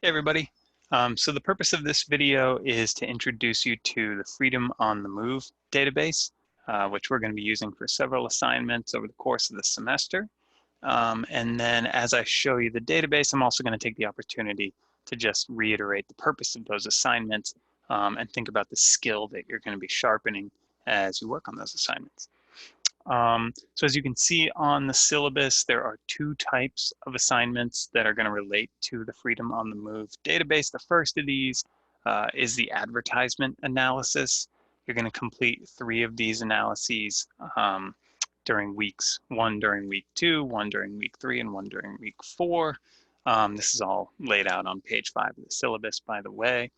Hey everybody. So the purpose of this video is to introduce you to the Freedom on the Move database, which we're going to be using for several assignments over the course of the semester. And then as I show you the database, I'm also going to take the opportunity to just reiterate the purpose of those assignments and think about the skill that you're going to be sharpening as you work on those assignments. So as you can see on the syllabus, there are two types of assignments that are going to relate to the Freedom on the Move database. The first of these is the advertisement analysis. You're going to complete 3 of these analyses during weeks, 1 during week 2, 1 during week 3, and 1 during week 4. This is all laid out on page 5 of the syllabus, by the way.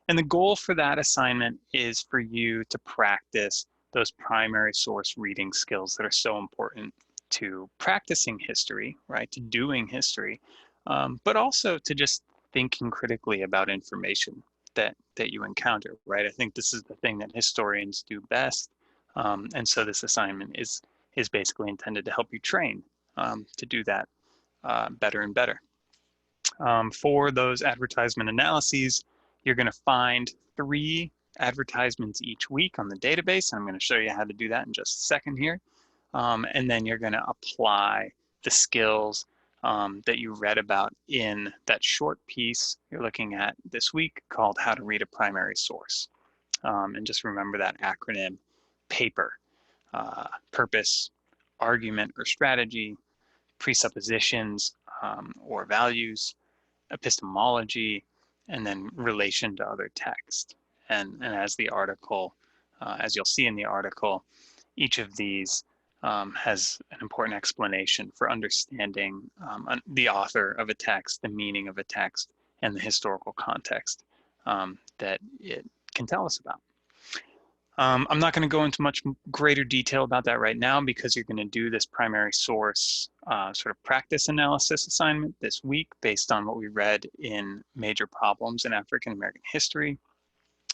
And the goal for that assignment is for you to practice those primary source reading skills that are so important to practicing history, right, to doing history, but also to just thinking critically about information that you encounter, right? I think this is the thing that historians do best. And so this assignment is basically intended to help you train to do that better and better. For those advertisement analyses, you're going to find 3 advertisements each week on the database. And I'm going to show you how to do that in just a second here. And then you're going to apply the skills that you read about in that short piece you're looking at this week called How to Read a Primary Source. And just remember that acronym: paper, purpose, argument or strategy, presuppositions or values, epistemology, and then relation to other text. And as the article, as you'll see in the article, each of these has an important explanation for understanding the author of a text, the meaning of a text, and the historical context that it can tell us about. I'm not going to go into much greater detail about that right now because you're going to do this primary source sort of practice analysis assignment this week based on what we read in Major Problems in African American History.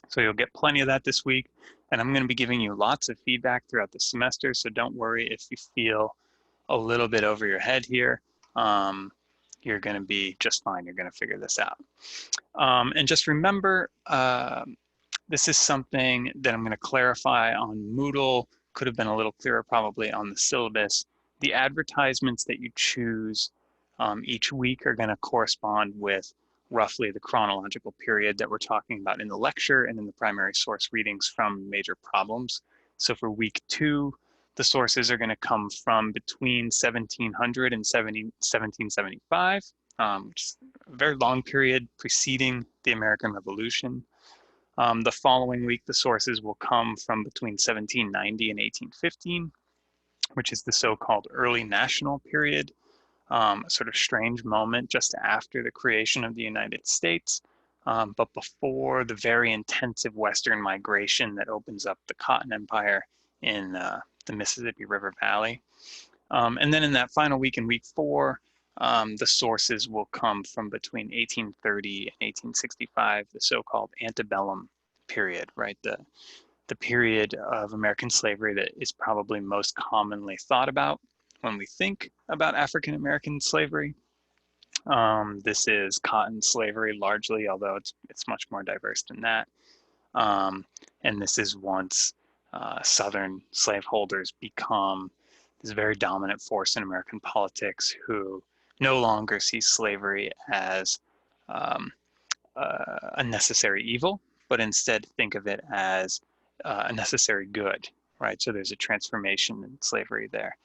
So you'll get plenty of that this week. And I'm going to be giving you lots of feedback throughout the semester. So don't worry if you feel a little bit over your head here. You're going to be just fine. You're going to figure this out. And just remember, this is something that I'm going to clarify on Moodle. Could have been a little clearer probably on the syllabus. The advertisements that you choose each week are going to correspond with roughly the chronological period that we're talking about in the lecture and in the primary source readings from Major Problems. So for week 2, the sources are going to come from between 1700 and 1775, which is a very long period preceding the American Revolution. The following week, the sources will come from between 1790 and 1815, which is the so-called early national period, a sort of strange moment just after the creation of the United States, but before the very intensive Western migration that opens up the Cotton Empire in the Mississippi River Valley. And then in that final week, in week 4, the sources will come from between 1830 and 1865, the so-called antebellum period, right? The period of American slavery that is probably most commonly thought about when we think about African American slavery. This is cotton slavery largely, although it's much more diverse than that. And this is once Southern slaveholders become this very dominant force in American politics who no longer see slavery as a necessary evil, but instead think of it as a necessary good, right? So there's a transformation in slavery there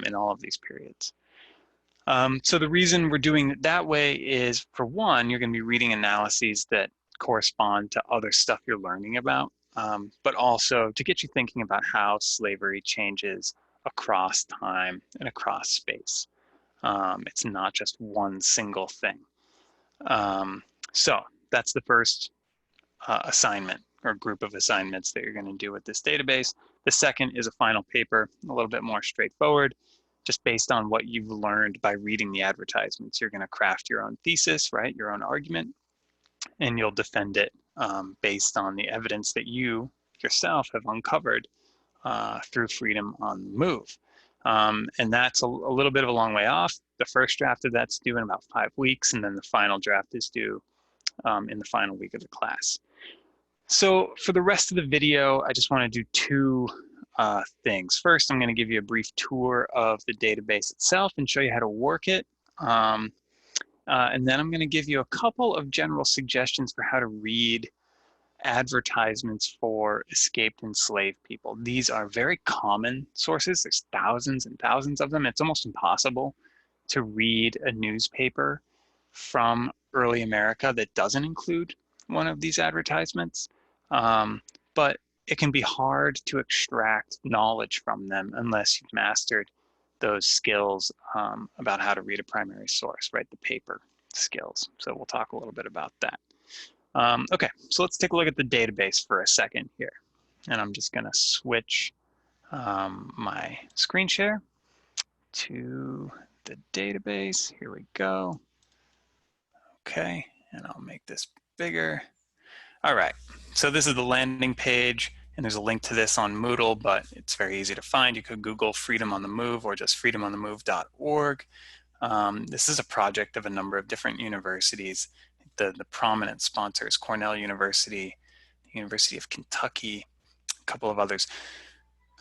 in all of these periods. So the reason we're doing it that way is, for one, you're going to be reading analyses that correspond to other stuff you're learning about, but also to get you thinking about how slavery changes across time and across space. It's not just one single thing. So that's the first assignment or group of assignments that you're going to do with this database. The second is a final paper, a little bit more straightforward, just based on what you've learned by reading the advertisements. You're going to craft your own thesis, right, your own argument, and you'll defend it based on the evidence that you yourself have uncovered through Freedom on the Move. And that's a little bit of a long way off. The first draft of that's due in about 5 weeks, and then the final draft is due in the final week of the class. So for the rest of the video, I just want to do two things. First, I'm going to give you a brief tour of the database itself and show you how to work it. And then I'm going to give you a couple of general suggestions for how to read advertisements for escaped enslaved people. These are very common sources. There's thousands and thousands of them. It's almost impossible to read a newspaper from early America that doesn't include one of these advertisements. But it can be hard to extract knowledge from them unless you've mastered those skills about how to read a primary source, right? The paper skills. So we'll talk a little bit about that. Okay, so let's take a look at the database for a second here. And I'm just gonna switch my screen share to the database. Here we go. Okay, and I'll make this bigger. All right, so this is the landing page, and there's a link to this on Moodle, but it's very easy to find. You could Google Freedom on the Move or just freedomonthemove.org. This is a project of a number of different universities. The prominent sponsors, Cornell University, the University of Kentucky, a couple of others.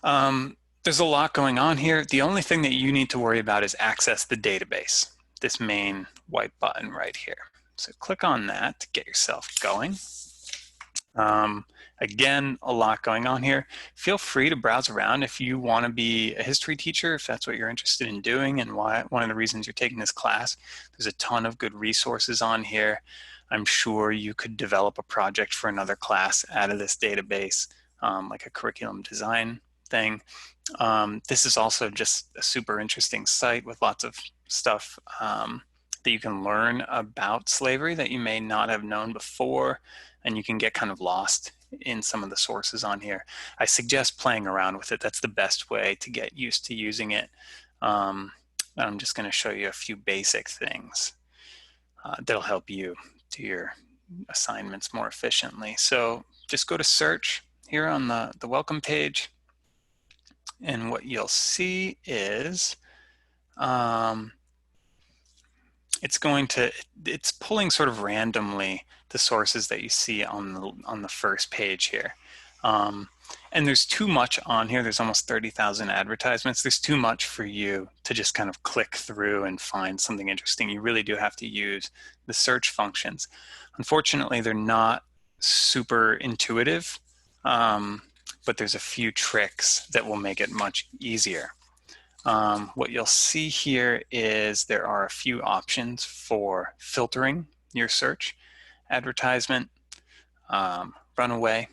There's a lot going on here. The only thing that you need to worry about is access the database, this main white button right here. So click on that to get yourself going. Again, a lot going on here. Feel free to browse around if you want to be a history teacher, if that's what you're interested in doing and why one of the reasons you're taking this class. There's a ton of good resources on here. I'm sure you could develop a project for another class out of this database, like a curriculum design thing. This is also just a super interesting site with lots of stuff that you can learn about slavery that you may not have known before, and you can get kind of lost in some of the sources on here. I suggest playing around with it. That's the best way to get used to using it. I'm just going to show you a few basic things that'll help you do your assignments more efficiently. So just go to search here on the welcome page, and what you'll see is it's pulling sort of randomly the sources that you see on the first page here. And there's too much on here. There's almost 30,000 advertisements. There's too much for you to just kind of click through and find something interesting. You really do have to use the search functions. Unfortunately, they're not super intuitive, but there's a few tricks that will make it much easier. What you'll see here is there are a few options for filtering your search: advertisement, runaway,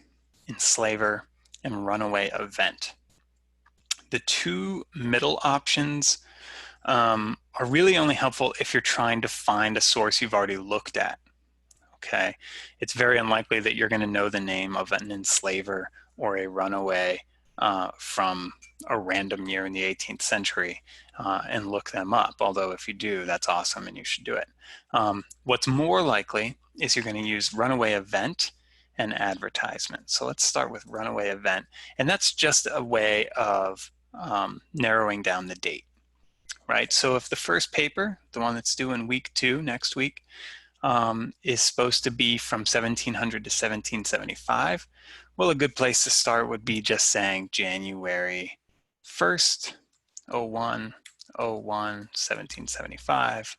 enslaver, and runaway event. The two middle options are really only helpful if you're trying to find a source you've already looked at. Okay, it's very unlikely that you're going to know the name of an enslaver or a runaway from a random year in the 18th century and look them up. Although if you do, that's awesome and you should do it. What's more likely is you're going to use runaway event and advertisement. So let's start with runaway event. And that's just a way of narrowing down the date, right? So if the first paper, the one that's due in week 2 next week, is supposed to be from 1700 to 1775, well, a good place to start would be just saying January 1st, 01, 1775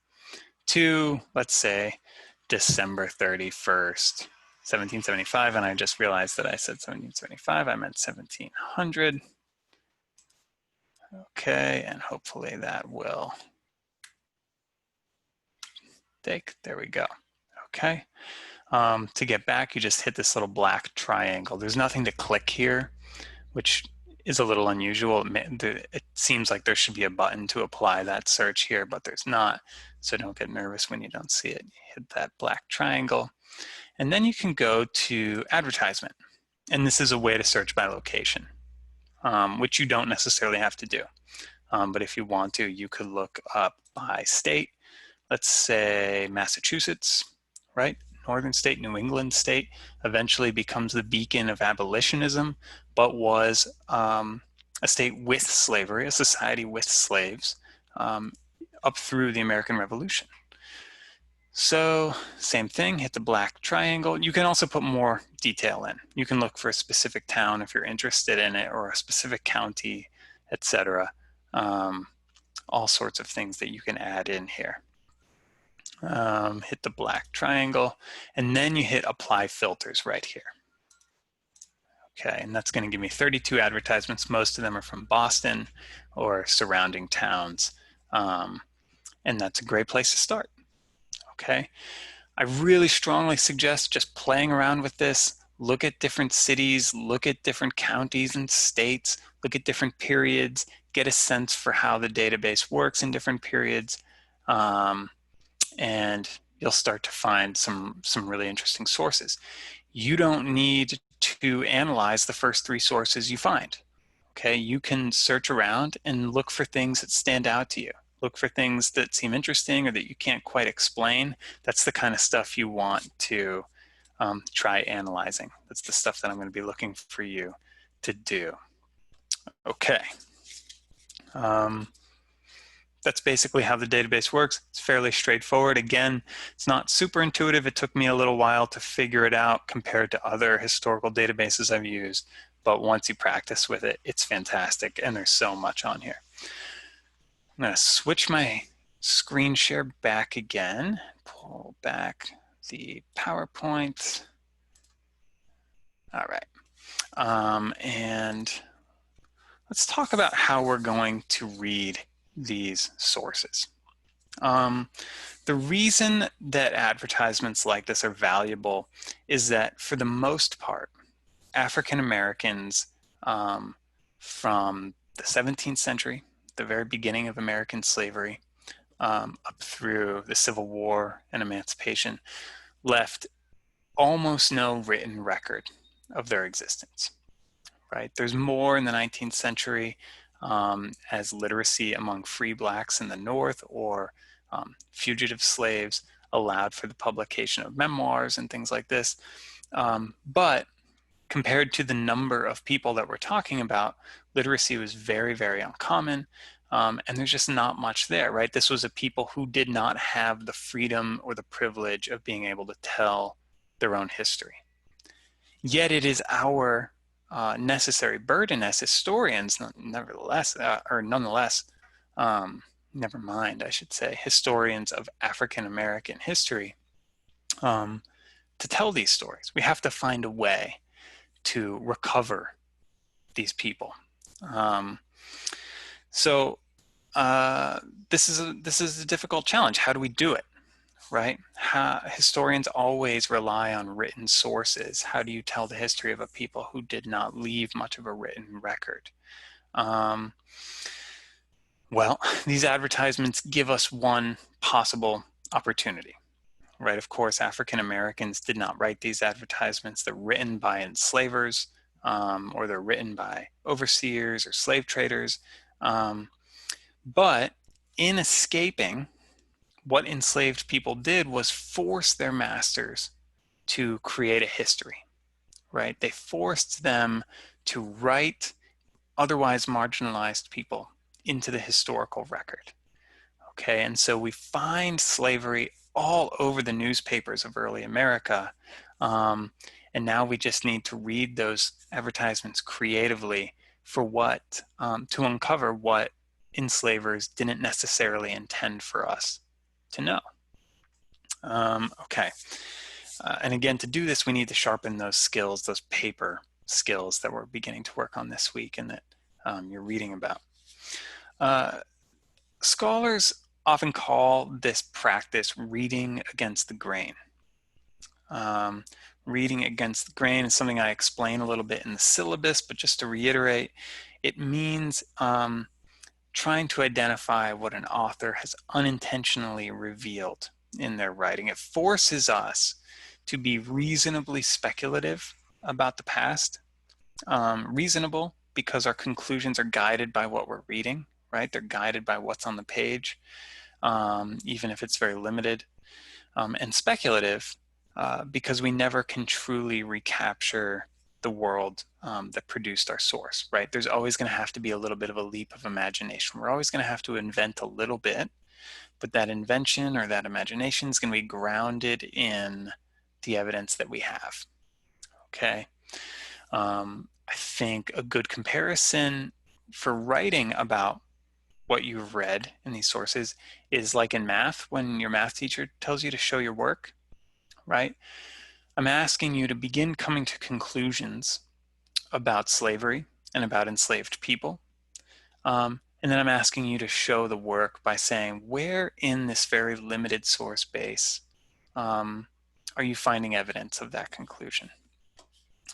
to, let's say, December 31st, 1775. And I just realized that I said 1775, I meant 1700. Okay, and hopefully that will take, there we go. Okay. To get back, you just hit this little black triangle. There's nothing to click here, which is a little unusual. It seems like there should be a button to apply that search here, but there's not. So don't get nervous when you don't see it. You hit that black triangle. And then you can go to advertisement. And this is a way to search by location, which you don't necessarily have to do. But if you want to, you could look up by state. Let's say Massachusetts, right? Northern state, New England state, eventually becomes the beacon of abolitionism, but was a state with slavery, a society with slaves, up through the American Revolution. So same thing, hit the black triangle. You can also put more detail in. You can look for a specific town if you're interested in it, or a specific county, etc. All sorts of things that you can add in here. Hit the black triangle, and then you hit apply filters right here. Okay, and that's going to give me 32 advertisements. Most of them are from Boston or surrounding towns. And that's a great place to start. Okay, I really strongly suggest just playing around with this. Look at different cities, look at different counties and states, look at different periods, get a sense for how the database works in different periods. And you'll start to find some really interesting sources. You don't need to analyze the first 3 sources you find. Okay, you can search around and look for things that stand out to you. Look for things that seem interesting or that you can't quite explain. That's the kind of stuff you want to try analyzing. That's the stuff that I'm going to be looking for you to do. Okay. That's basically how the database works. It's fairly straightforward. Again, it's not super intuitive. It took me a little while to figure it out compared to other historical databases I've used. But once you practice with it, it's fantastic. And there's so much on here. I'm going to switch my screen share back again. Pull back the PowerPoint. All right. And let's talk about how we're going to read these sources. The reason that advertisements like this are valuable is that for the most part, African Americans from the 17th century, the very beginning of American slavery, up through the Civil War and emancipation, left almost no written record of their existence. Right? There's more in the 19th century as literacy among free blacks in the North or fugitive slaves allowed for the publication of memoirs and things like this. But compared to the number of people that we're talking about, literacy was very, very uncommon. And there's just not much there, right? This was a people who did not have the freedom or the privilege of being able to tell their own history. Yet it is our necessary burden as historians, nonetheless, never mind, I should say, historians of African American history, to tell these stories. We have to find a way to recover these people. So this is a difficult challenge. How do we do it? Right? Historians always rely on written sources. How do you tell the history of a people who did not leave much of a written record? Well, these advertisements give us one possible opportunity, right? Of course, African Americans did not write these advertisements. They're written by enslavers, or they're written by overseers or slave traders. But in escaping, what enslaved people did was force their masters to create a history, right? They forced them to write otherwise marginalized people into the historical record. Okay, and so we find slavery all over the newspapers of early America. And now we just need to read those advertisements creatively for what, to uncover what enslavers didn't necessarily intend for us to know. Okay, and again, to do this, we need to sharpen those skills, those paper skills that we're beginning to work on this week and that you're reading about. Scholars often call this practice reading against the grain. Reading against the grain is something I explain a little bit in the syllabus, but just to reiterate, it means trying to identify what an author has unintentionally revealed in their writing. It forces us to be reasonably speculative about the past. Reasonable because our conclusions are guided by what we're reading, right? They're guided by what's on the page, even if it's very limited. And speculative because we never can truly recapture the world that produced our source, right? There's always going to have to be a little bit of a leap of imagination. We're always going to have to invent a little bit but that invention or that imagination is going to be grounded in the evidence that we have. Okay. I think a good comparison for writing about what you've read in these sources is like in math, when your math teacher tells you to show your work, right? I'm asking you to begin coming to conclusions about slavery and about enslaved people. And then I'm asking you to show the work by saying, where in this very limited source base are you finding evidence of that conclusion?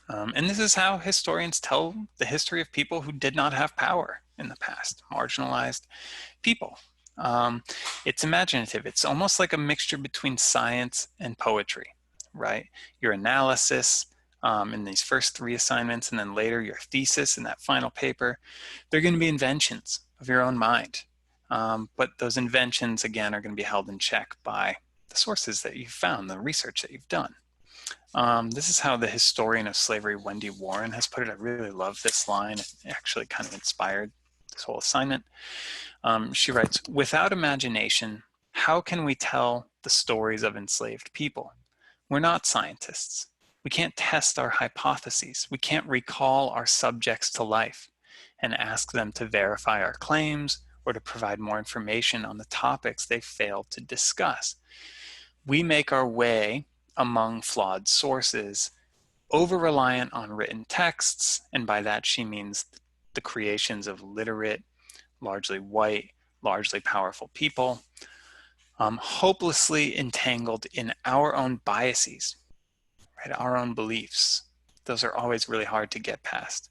And this is how historians tell the history of people who did not have power in the past, marginalized people. It's imaginative. It's almost like a mixture between science and poetry, right? Your analysis in these first 3 assignments, and then later your thesis in that final paper, they're going to be inventions of your own mind. But those inventions, again, are going to be held in check by the sources that you've found, the research that you've done. This is how the historian of slavery, Wendy Warren, has put it. I really love this line. It actually kind of inspired this whole assignment. She writes, "Without imagination, how can we tell the stories of enslaved people? We're not scientists. We can't test our hypotheses. We can't recall our subjects to life and ask them to verify our claims or to provide more information on the topics they failed to discuss. We make our way among flawed sources, over-reliant on written texts," and by that she means the creations of literate, largely white, largely powerful people, hopelessly entangled in our own biases, right? Our own beliefs. Those are always really hard to get past.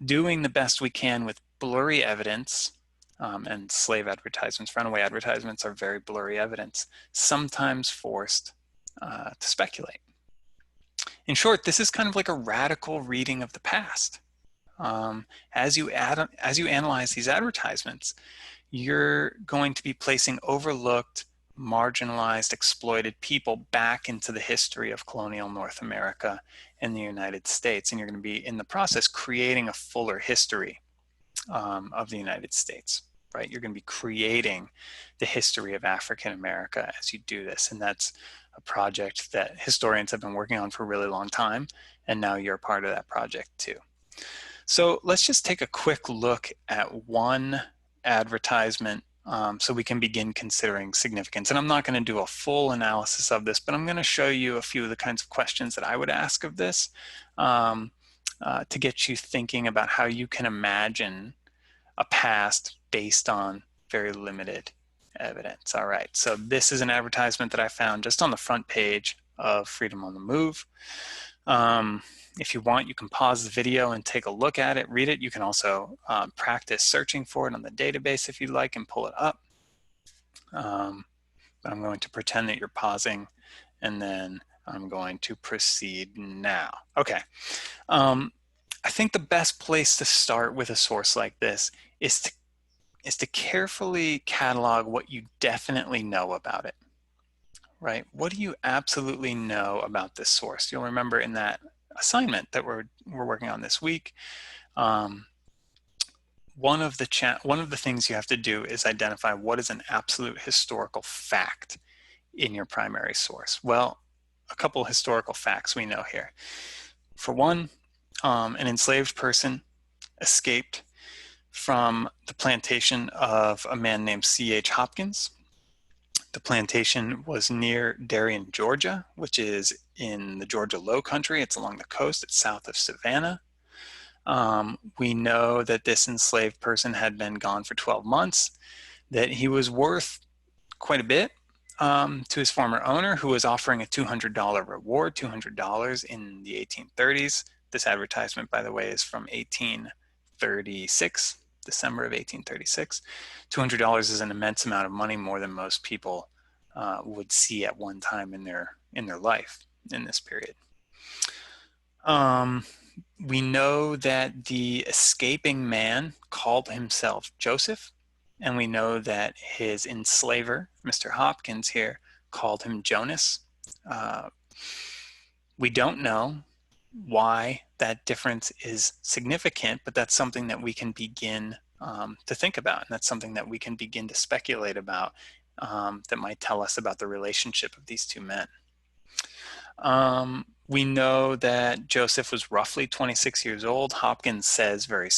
Doing the best we can with blurry evidence, and slave advertisements, runaway advertisements are very blurry evidence, sometimes forced to speculate. In short, this is kind of like a radical reading of the past. As you analyze these advertisements, you're going to be placing overlooked, marginalized, exploited people back into the history of colonial North America and the United States. And you're going to be, in the process, creating a fuller history of the United States, right? You're going to be creating the history of African America as you do this. And that's a project that historians have been working on for a really long time. And now you're part of that project too. So let's just take a quick look at one advertisement so we can begin considering significance. And I'm not going to do a full analysis of this, but I'm going to show you a few of the kinds of questions that I would ask of this to get you thinking about how you can imagine a past based on very limited evidence. All right, so this is an advertisement that I found just on the front page of Freedom on the Move. If you want, you can pause the video and take a look at it, read it. You can also practice searching for it on the database if you'd like and pull it up. But I'm going to pretend that you're pausing, and then I'm going to proceed now. Okay. I think the best place to start with a source like this is to carefully catalog what you definitely know about it, right? What do you absolutely know about this source? You'll remember in that assignment that we're working on this week, one of the things you have to do is identify what is an absolute historical fact in your primary source. Well, a couple historical facts we know here. For one, an enslaved person escaped from the plantation of a man named C.H. Hopkins. The plantation was near Darien, Georgia, which is in the Georgia Low Country. It's along the coast. It's south of Savannah. We know that this enslaved person had been gone for 12 months, that he was worth quite a bit to his former owner, who was offering a $200 reward, $200 in the 1830s. This advertisement, by the way, is from 1836. December of 1836. $200 is an immense amount of money, more than most people would see at one time in their life in this period. We know that the escaping man called himself Joseph, and we know that his enslaver, Mr. Hopkins here, called him Jonas. We don't know why that difference is significant, but that's something that we can begin to think about, and that's something that we can begin to speculate about that might tell us about the relationship of these two men. We know that Joseph was roughly 26 years old. Hopkins says very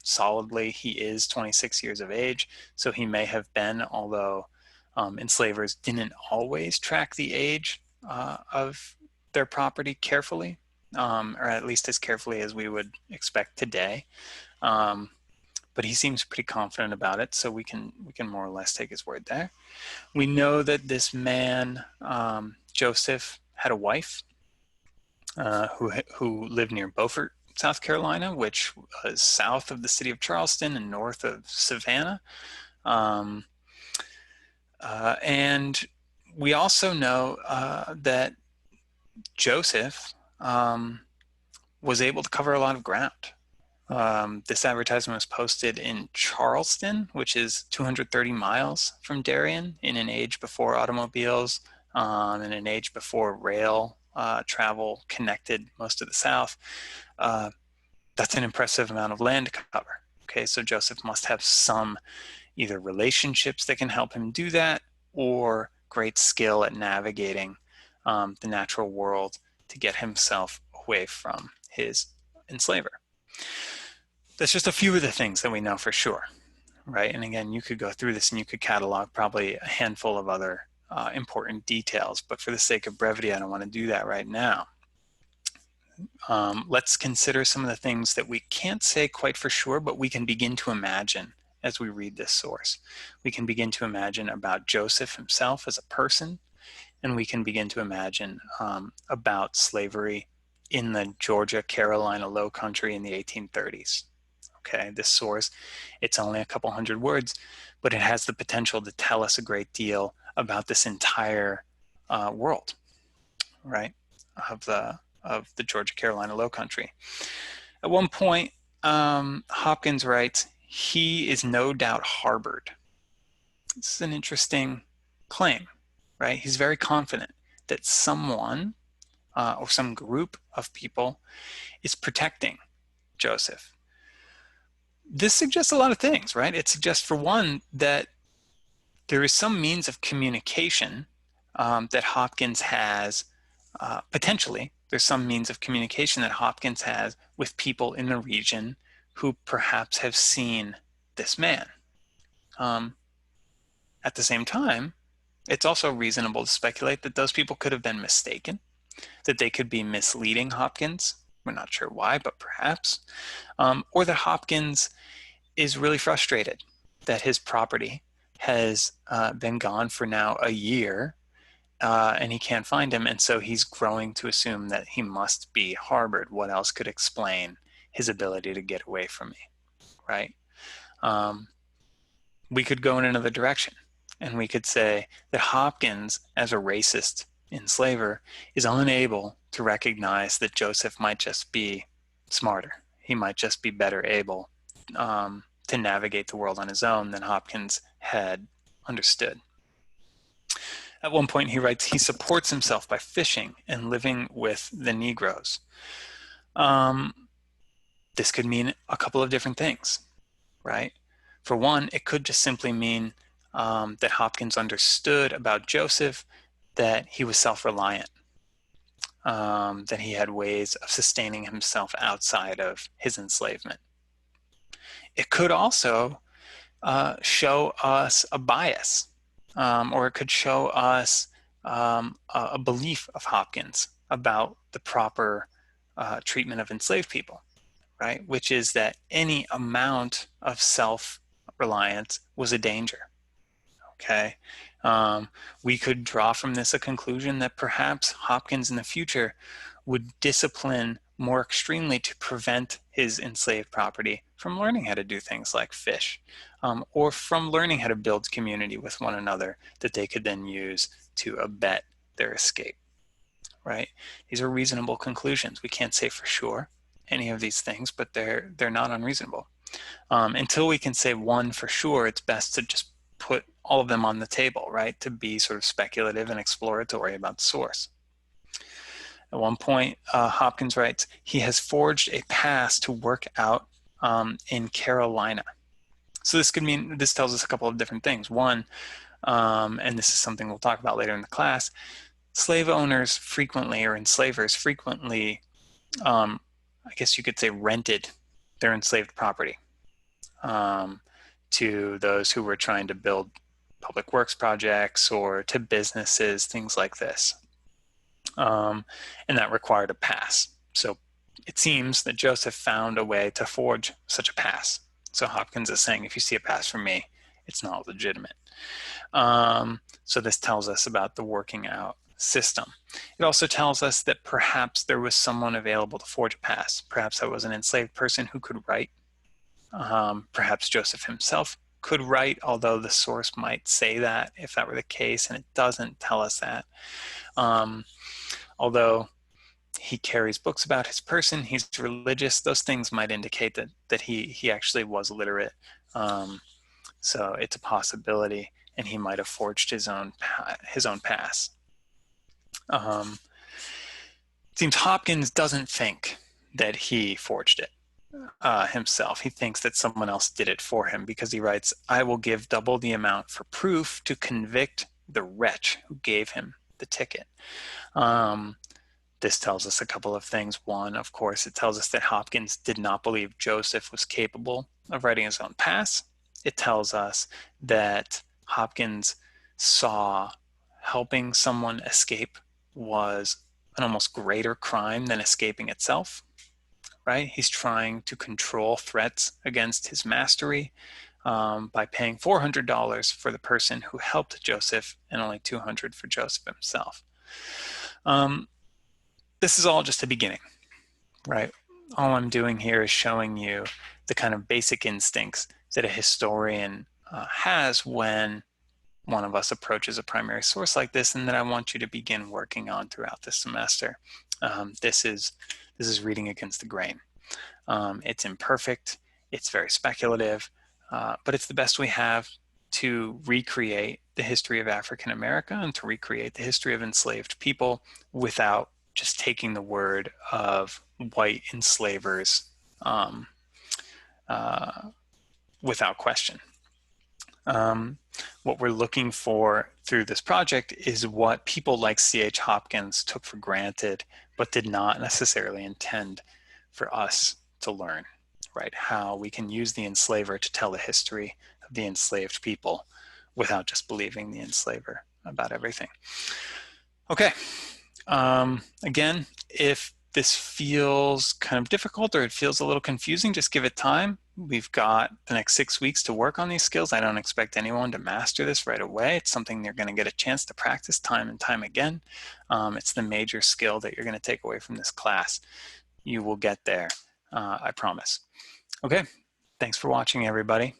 solidly he is 26 years of age, so he may have been, although enslavers didn't always track the age of their property carefully, or at least as carefully as we would expect today. But he seems pretty confident about it, so we can more or less take his word there. We know that this man, Joseph, had a wife who lived near Beaufort, South Carolina, which was south of the city of Charleston and north of Savannah. And we also know that Joseph was able to cover a lot of ground. This advertisement was posted in Charleston, which is 230 miles from Darien, in an age before automobiles, in an age before rail travel connected most of the South. That's an impressive amount of land to cover. Okay, so Joseph must have some either relationships that can help him do that, or great skill at navigating the natural world to get himself away from his enslaver. That's just a few of the things that we know for sure, right? And again, you could go through this and you could catalog probably a handful of other important details, but for the sake of brevity, I don't want to do that right now. Let's consider some of the things that we can't say quite for sure, but we can begin to imagine as we read this source. We can begin to imagine about Joseph himself as a person, and we can begin to imagine about slavery in the Georgia, Carolina Low Country in the 1830s. Okay, this source, it's only a couple hundred words, but it has the potential to tell us a great deal about this entire world, right, of the Georgia, Carolina Low Country. At one point, Hopkins writes, he is no doubt harbored. This is an interesting claim, right? He's very confident that someone or some group of people is protecting Joseph. This suggests a lot of things, right? It suggests, for one, that there is some means of communication that Hopkins has, potentially, there's some means of communication that Hopkins has with people in the region who perhaps have seen this man. At the same time, it's also reasonable to speculate that those people could have been mistaken, that they could be misleading Hopkins. We're not sure why, but perhaps. Or that Hopkins is really frustrated that his property has been gone for now a year and he can't find him. And so he's growing to assume that he must be harbored. What else could explain his ability to get away from me, right? We could go in another direction, and we could say that Hopkins, as a racist enslaver, is unable to recognize that Joseph might just be smarter. He might just be better able to navigate the world on his own than Hopkins had understood. At one point he writes, he supports himself by fishing and living with the Negroes. This could mean a couple of different things, right? For one, it could just simply mean that Hopkins understood about Joseph that he was self-reliant, that he had ways of sustaining himself outside of his enslavement. It could also show us a bias, or it could show us a belief of Hopkins about the proper treatment of enslaved people, right? Which is that any amount of self-reliance was a danger, okay? We could draw from this a conclusion that perhaps Hopkins in the future would discipline more extremely to prevent his enslaved property from learning how to do things like fish, or from learning how to build community with one another that they could then use to abet their escape, right? These are reasonable conclusions. We can't say for sure any of these things, but they're not unreasonable. Until we can say one for sure, it's best to just put all of them on the table, right? To be sort of speculative and exploratory about the source. At one point, Hopkins writes, he has forged a pass to work out in Carolina. So this could mean, this tells us a couple of different things. One, and this is something we'll talk about later in the class, slave owners frequently, or enslavers frequently, I guess you could say, rented their enslaved property to those who were trying to build public works projects or to businesses, things like this. And that required a pass. So it seems that Joseph found a way to forge such a pass. So Hopkins is saying, if you see a pass from me, it's not legitimate. So this tells us about the working out system. It also tells us that perhaps there was someone available to forge a pass. Perhaps that was an enslaved person who could write. Perhaps Joseph himself could write, although the source might say that if that were the case, and it doesn't tell us that. Although he carries books about his person, he's religious, those things might indicate that he actually was literate. So it's a possibility, and he might have forged his own pass. It seems Hopkins doesn't think that he forged it himself. He thinks that someone else did it for him, because he writes, "I will give double the amount for proof to convict the wretch who gave him the ticket." This tells us a couple of things. One, of course, it tells us that Hopkins did not believe Joseph was capable of writing his own pass. It tells us that Hopkins saw helping someone escape was an almost greater crime than escaping itself, right? He's trying to control threats against his mastery by paying $400 for the person who helped Joseph and only $200 for Joseph himself. This is all just a beginning, right? All I'm doing here is showing you the kind of basic instincts that a historian has when one of us approaches a primary source like this, and that I want you to begin working on throughout the semester. This is reading against the grain. It's imperfect, it's very speculative, but it's the best we have to recreate the history of African America and to recreate the history of enslaved people without just taking the word of white enslavers without question. What we're looking for through this project is what people like C.H. Hopkins took for granted, but did not necessarily intend for us to learn, right? How we can use the enslaver to tell the history of the enslaved people without just believing the enslaver about everything. Okay. Again, if this feels kind of difficult or it feels a little confusing, just give it time. We've got the next 6 weeks to work on these skills. I don't expect anyone to master this right away. It's something they're going to get a chance to practice time and time again. It's the major skill that you're going to take away from this class. You will get there, I promise. Okay, thanks for watching, everybody.